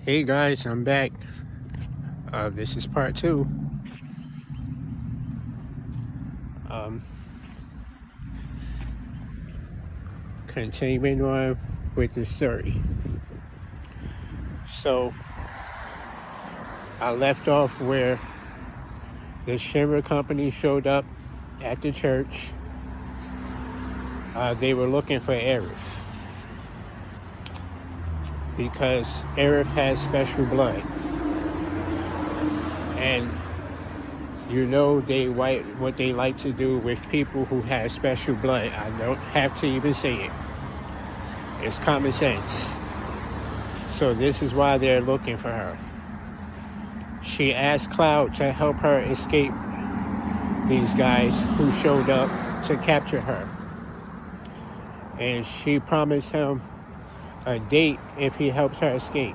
Hey guys, I'm back. This is part two. Um, Continuing on with the story. So I left off where the Shimmer Company showed up at the church. They were looking for Arif because Arif has special blood, and you know what they like to do with people who have special blood. I don't have to even say it. It's common sense. So this is why they're looking for her. She asked Cloud to help her escape these guys who showed up to capture her. And she promised him a date if he helps her escape.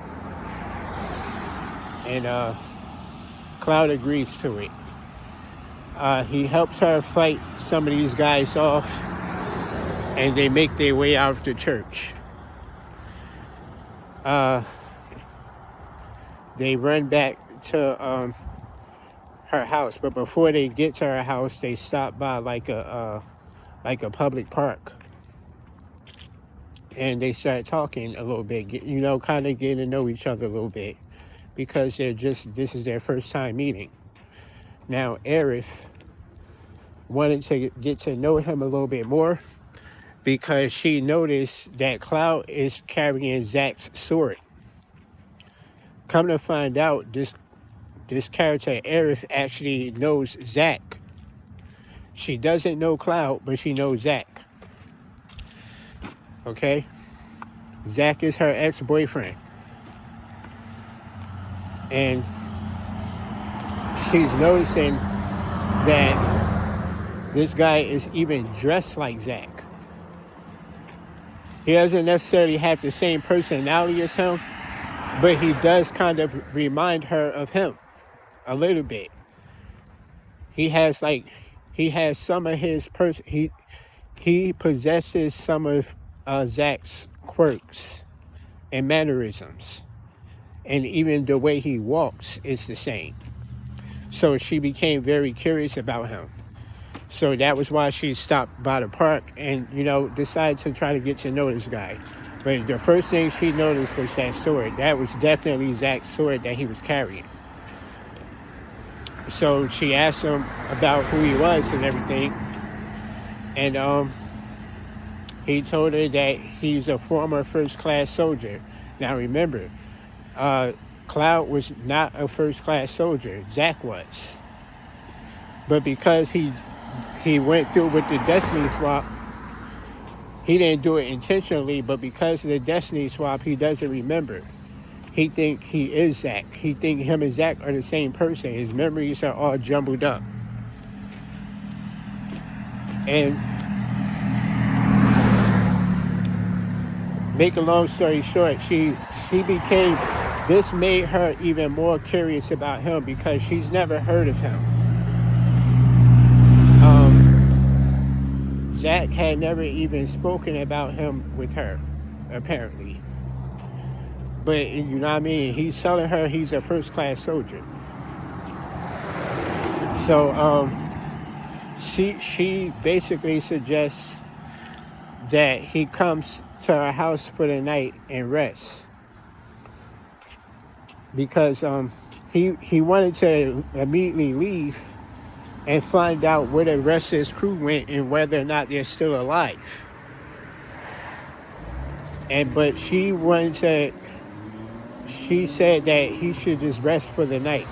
And Cloud agrees to it. He helps her fight some of these guys off, and they make their way out of the church. They run back to her house, but before they get to her house, they stop by like a public park, and they start talking a little bit. Kind of getting to know each other a little bit, because this is their first time meeting. Now, Arif wanted to get to know him a little bit more because she noticed that Cloud is carrying Zach's sword. Come to find out, this character, Arif, actually knows Zach. She doesn't know Cloud, but she knows Zach. Okay? Zach is her ex-boyfriend. And she's noticing that this guy is even dressed like Zach. He doesn't necessarily have the same personality as him, but he does kind of remind her of him a little bit. He has some of his he possesses some of Zach's quirks and mannerisms, and even the way he walks is the same. So she became very curious about him. So that was why she stopped by the park and, decided to try to get to know this guy. But the first thing she noticed was that sword. That was definitely Zach's sword that he was carrying. So she asked him about who he was and everything. And he told her that he's a former first-class soldier. Now remember, Cloud was not a first-class soldier. Zach was. But because he went through with the Destiny swap, he didn't do it intentionally, but because of the Destiny swap, he doesn't remember. He think he is Zach. He think him and Zach are the same person. His memories are all jumbled up. And make a long story short, this made her even more curious about him because she's never heard of him. Zach had never even spoken about him with her, apparently. But, you know what I mean? He's telling her he's a first-class soldier. So, she basically suggests that he comes to her house for the night and rests. Because he wanted to immediately leave and find out where the rest of his crew went and whether or not they're still alive. But she said that he should just rest for the night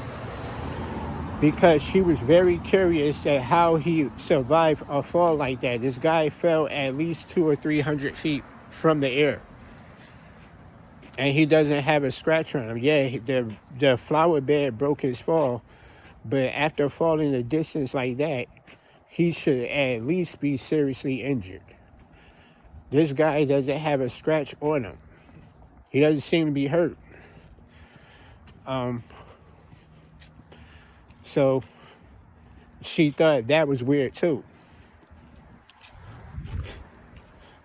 because she was very curious at how he survived a fall like that. This guy fell at least 200 or 300 feet from the air, and he doesn't have a scratch on him. Yeah, the flower bed broke his fall, but after falling the distance like that, he should at least be seriously injured. This guy doesn't have a scratch on him. He doesn't seem to be hurt. So she thought that was weird too.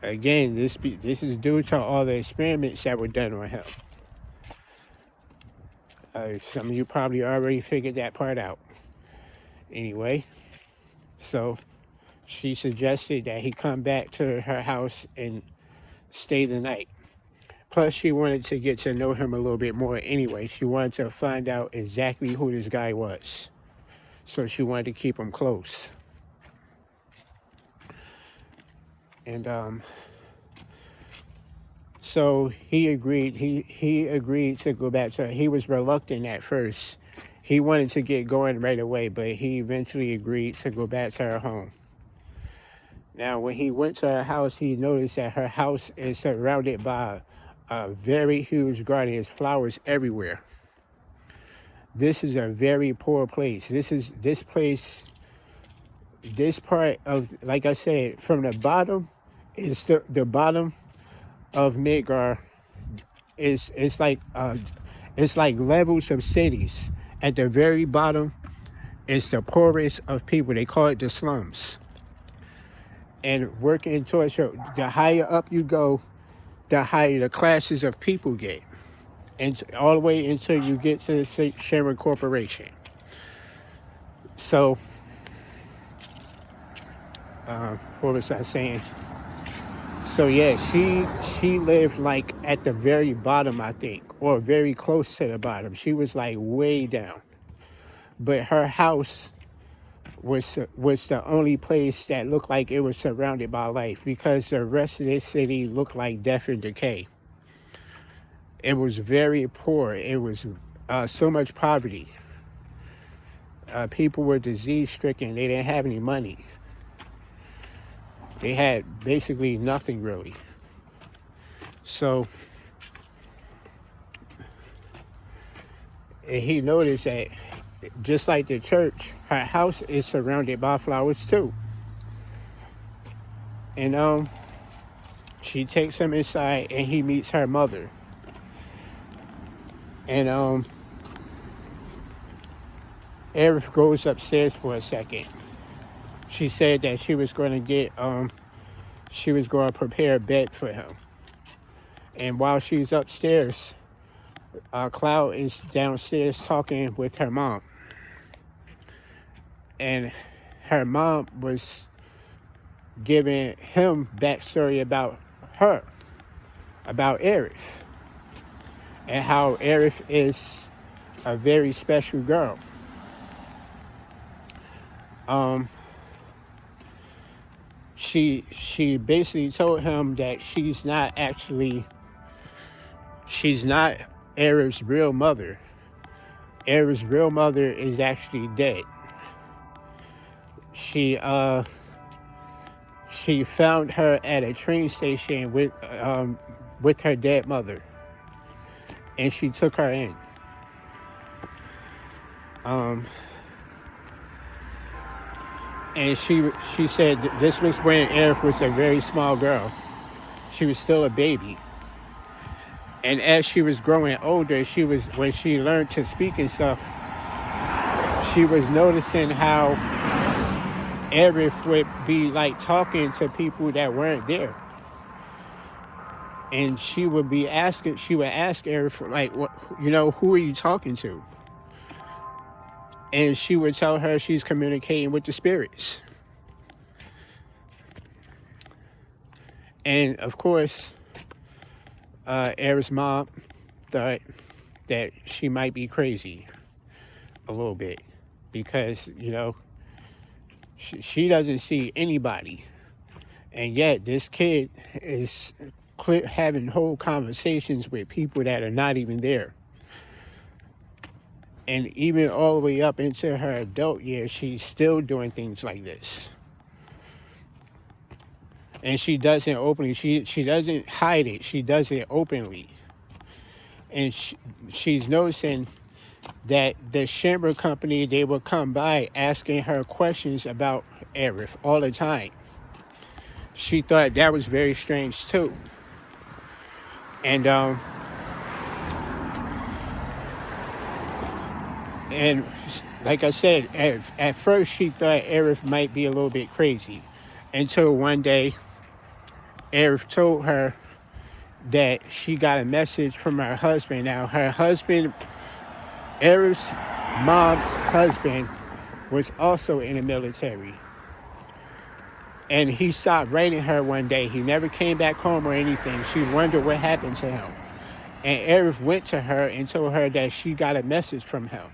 Again, this is due to all the experiments that were done on him. Some of you probably already figured that part out. Anyway, so she suggested that he come back to her house and stay the night. Plus, she wanted to get to know him a little bit more anyway. She wanted to find out exactly who this guy was. So she wanted to keep him close. And so he agreed. He agreed to go back to her. He was reluctant at first. He wanted to get going right away, but he eventually agreed to go back to her home. Now, when he went to her house, he noticed that her house is surrounded by a very huge garden. There's flowers everywhere. This is a very poor place. This part of, like I said, from the bottom, is the bottom of Midgar is it's like levels of cities. At the very bottom is the poorest of people. They call it the slums. And working towards the higher up you go, the higher the classes of people get, and all the way until you get to the Sharon Corporation. So, what was I saying? So yeah, she lived like at the very bottom, I think, or very close to the bottom. She was like way down, but her house was the only place that looked like it was surrounded by life, because the rest of this city looked like death and decay. It was very poor. It was so much poverty. People were disease stricken. They didn't have any money. They had basically nothing really. So he noticed that just like the church, her house is surrounded by flowers too. And she takes him inside and he meets her mother. And Eric goes upstairs for a second. She said that she was going to prepare a bed for him. And while she's upstairs, Cloud is downstairs talking with her mom. And her mom was giving him backstory about her, about Aerith, and how Aerith is a very special girl. She basically told him that she's not Aerith's real mother. Aerith's real mother is actually dead. She found her at a train station with her dead mother, and she took her in. And she said this was when Aerith was a very small girl. She was still a baby. And as she was growing older, when she learned to speak and stuff, she was noticing how Aerith would be like talking to people that weren't there. And she would ask Aerith, like, what, who are you talking to? And she would tell her she's communicating with the spirits. And of course, Aerith's mom thought that she might be crazy a little bit, because, she doesn't see anybody. And yet this kid is having whole conversations with people that are not even there. And even all the way up into her adult years, she's still doing things like this. And she doesn't openly, she doesn't hide it. She does it openly. And she's noticing that the Chamber Company, they will come by asking her questions about Aerith all the time. She thought that was very strange too. And like I said, at first she thought Aerith might be a little bit crazy, until one day Aerith told her that she got a message from her husband. Now, her husband Eric's mom's husband was also in the military. And he stopped writing her one day. He never came back home or anything. She wondered what happened to him. And Eric went to her and told her that she got a message from him.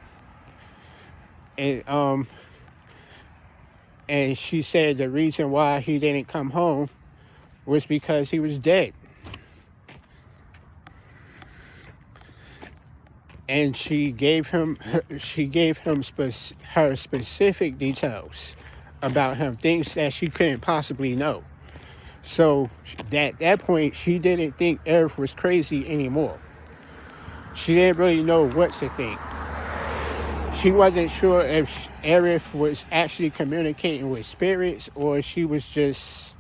And she said the reason why he didn't come home was because he was dead. And she gave him her specific details about him, things that she couldn't possibly know. So at that point, she didn't think Eric was crazy anymore. She didn't really know what to think. She wasn't sure if Eric was actually communicating with spirits or she was just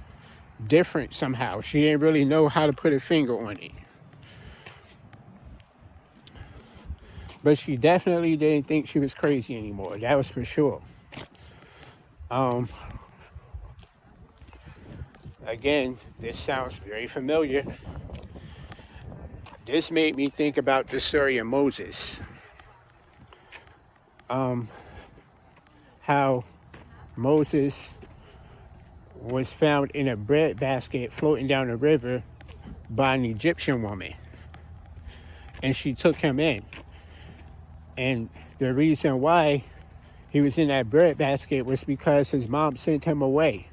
different somehow. She didn't really know how to put a finger on it. But she definitely didn't think she was crazy anymore. That was for sure. Again, this sounds very familiar. This made me think about the story of Moses. How Moses was found in a bread basket floating down the river by an Egyptian woman. And she took him in. And the reason why he was in that bread basket was because his mom sent him away.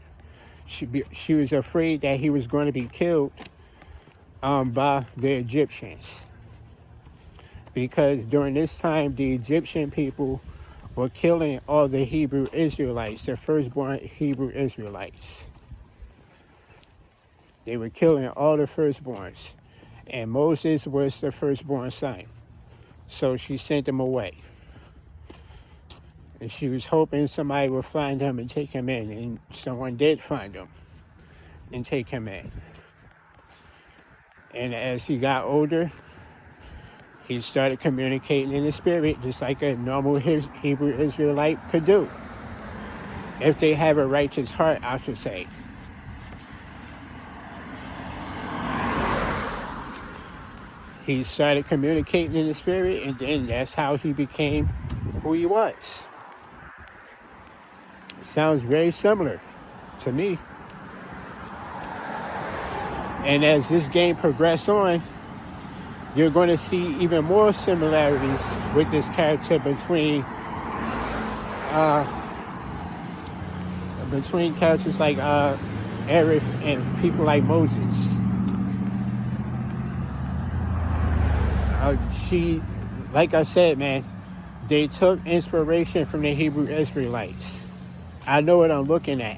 She was afraid that he was going to be killed by the Egyptians. Because during this time, the Egyptian people were killing all the Hebrew Israelites, the firstborn Hebrew Israelites. They were killing all the firstborns. And Moses was the firstborn son. So she sent him away. And she was hoping somebody would find him and take him in. And someone did find him and take him in. And as he got older, he started communicating in the spirit just like a normal Hebrew Israelite could do. If they have a righteous heart, I should say. He started communicating in the spirit, and then that's how he became who he was. It sounds very similar to me. And as this game progresses on, you're going to see even more similarities with this character between characters like Eric and people like Moses. Like I said, man, they took inspiration from the Hebrew Israelites. I know what I'm looking at.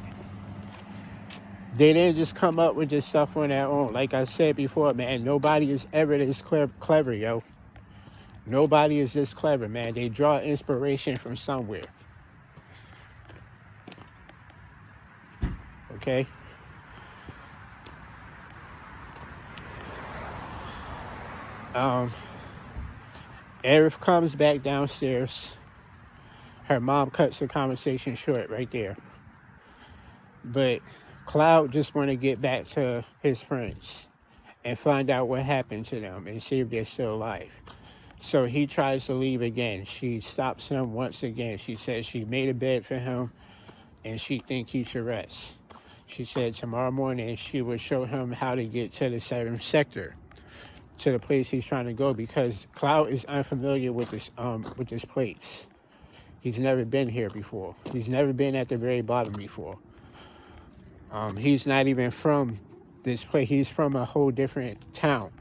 They didn't just come up with this stuff on their own. Like I said before, man, nobody is ever this clever, yo. Nobody is this clever, man. They draw inspiration from somewhere. Okay? Eric comes back downstairs. Her mom cuts the conversation short right there. But Cloud just want to get back to his friends and find out what happened to them and see if they're still alive. So he tries to leave again. She stops him once again. She says she made a bed for him and she thinks he should rest. She said tomorrow morning she would show him how to get to the 7th sector, to the place he's trying to go, because Cloud is unfamiliar with this place. He's never been here before. He's never been at the very bottom before. He's not even from this place. He's from a whole different town.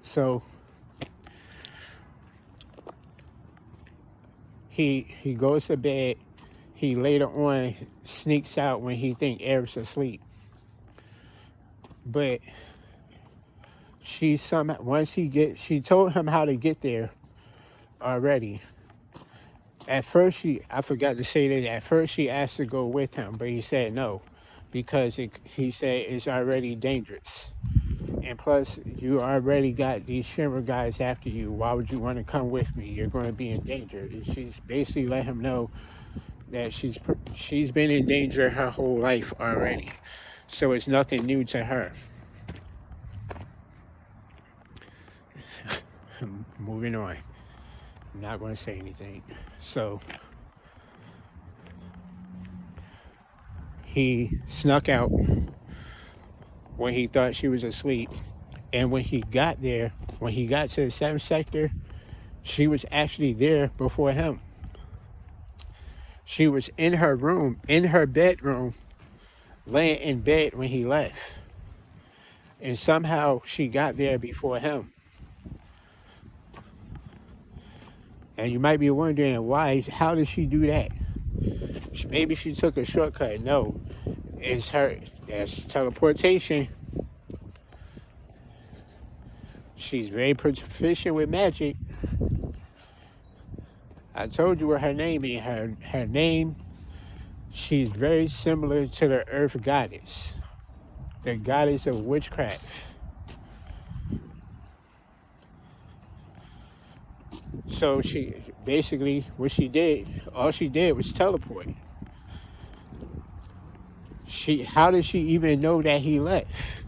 So he goes to bed. He later on sneaks out when he thinks Eric's asleep. But she told him how to get there already. At first, I forgot to say that, at first she asked to go with him, but he said no, because he said it's already dangerous. And plus, you already got these Shimmer guys after you. Why would you want to come with me? You're going to be in danger. And she's basically let him know that she's been in danger her whole life already. So it's nothing new to her. moving on. I'm not going to say anything. So he snuck out when he thought she was asleep. And when he got there, when he got to the 7th sector, she was actually there before him. She was in her room, in her bedroom, laying in bed when he left. And somehow she got there before him. And you might be wondering why, how did she do that? Maybe she took a shortcut. No, that's teleportation. She's very proficient with magic. I told you what her name is. Her name, she's very similar to the earth goddess, the goddess of witchcraft. So she basically, all she did was teleport. How did she even know that he left?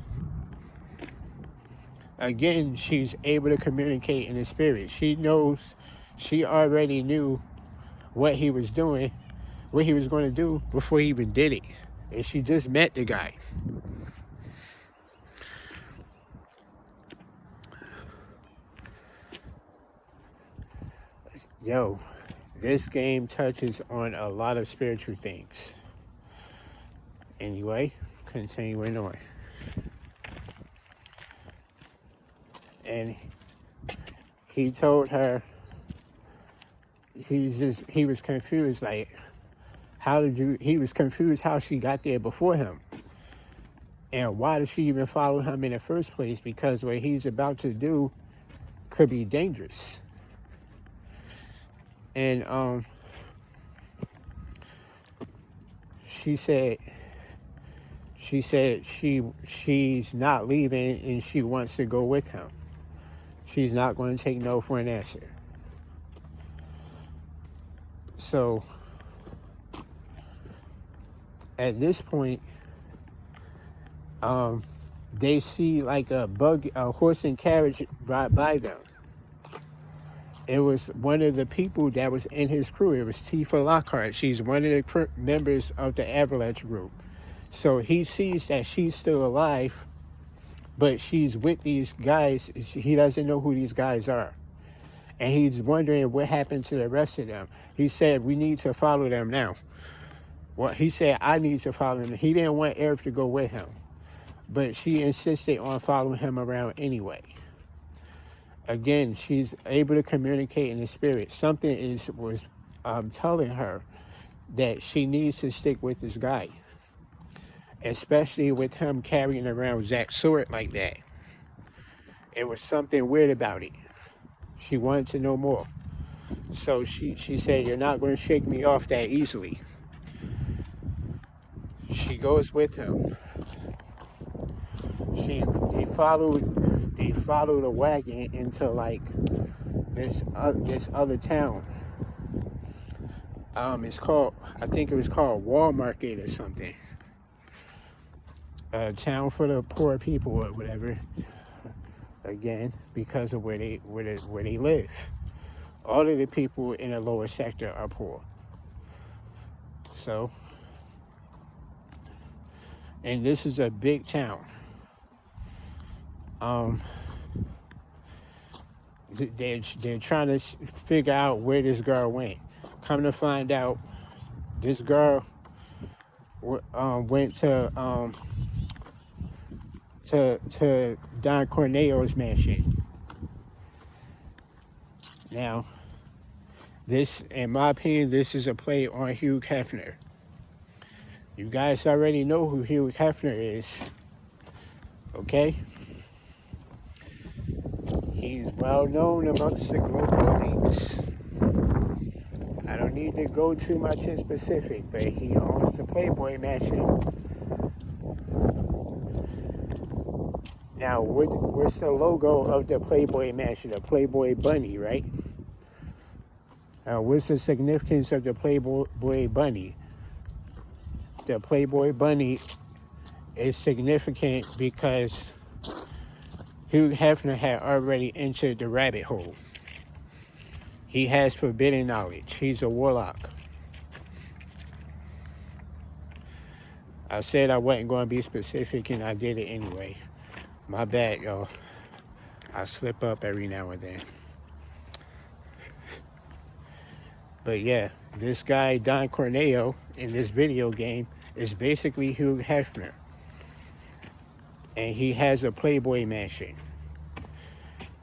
Again, she's able to communicate in the spirit. She already knew what he was doing, what he was going to do before he even did it. And she just met the guy. Yo, this game touches on a lot of spiritual things. Anyway, continuing on. And he told her, he was confused, like, he was confused how she got there before him. And why did she even follow him in the first place? Because what he's about to do could be dangerous. And she said she's not leaving and she wants to go with him. She's not going to take no for an answer. So at this point, they see like a horse and carriage ride by them. It was one of the people that was in his crew. It was Tifa Lockhart. She's one of the members of the Avalanche group. So he sees that she's still alive, but she's with these guys. He doesn't know who these guys are. And he's wondering what happened to the rest of them. He said, we need to follow them now. Well, he said, I need to follow them. He didn't want Eric to go with him, but she insisted on following him around anyway. Again, she's able to communicate in the spirit. Something was telling her that she needs to stick with this guy, especially with him carrying around Zach's sword like that. It was something weird about it. She wanted to know more. So she said, you're not going to shake me off that easily. She goes with him. They follow the wagon into like this other town. It's called, I think it was called Wall Market or something. A town for the poor people or whatever. Again, because of where they live. All of the people in the lower sector are poor. So, and this is a big town. They're trying to figure out where this girl went. Come to find out, this girl went to Don Corneo's mansion. Now, this, in my opinion, this is a play on Hugh Hefner. You guys already know who Hugh Hefner is, okay? He's well known amongst the global elites. I don't need to go too much in specific, but he owns the Playboy Mansion. Now, what's the logo of the Playboy Mansion? The Playboy Bunny, right? What's the significance of the Playboy Bunny? The Playboy Bunny is significant because Hugh Hefner had already entered the rabbit hole. He has forbidden knowledge. He's a warlock. I said I wasn't going to be specific, and I did it anyway. My bad, y'all. I slip up every now and then. But yeah, this guy, Don Corneo, in this video game, is basically Hugh Hefner. And he has a Playboy mansion.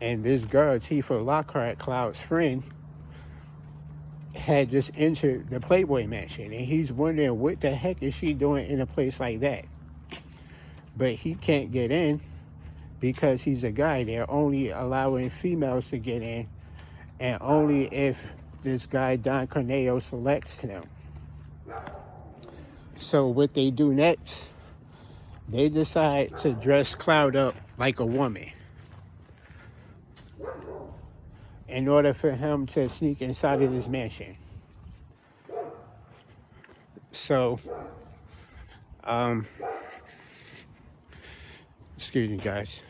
And this girl, Tifa Lockhart, Cloud's friend, had just entered the Playboy mansion. And he's wondering what the heck is she doing in a place like that? But he can't get in because he's a guy. They're only allowing females to get in, and only if this guy, Don Corneo, selects them. So what they do next, they decide to dress Cloud up like a woman in order for him to sneak inside of this mansion. So, excuse me, guys.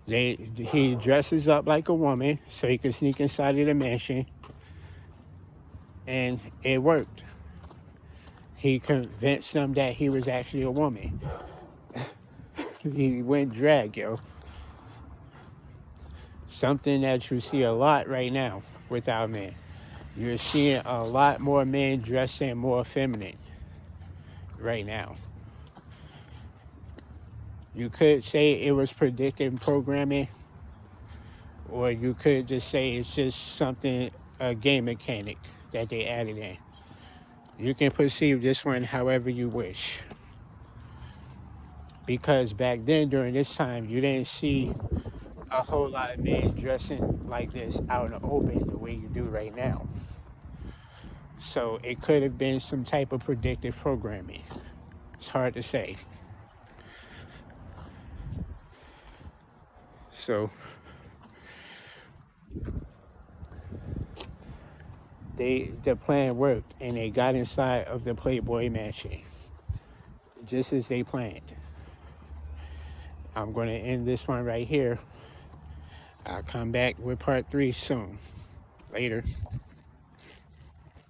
He dresses up like a woman so he could sneak inside of the mansion, and it worked. He convinced them that he was actually a woman. He went drag, yo. Something that you see a lot right now with our men. You're seeing a lot more men dressing more feminine right now. You could say it was predictive programming, or you could just say it's just something, a game mechanic that they added in. You can perceive this one however you wish. Because back then, during this time, you didn't see a whole lot of men dressing like this out in the open the way you do right now. So it could have been some type of predictive programming. It's hard to say. So the plan worked, and they got inside of the Playboy mansion just as they planned. I'm going to end this one right here. I'll come back with part 3 soon. Later.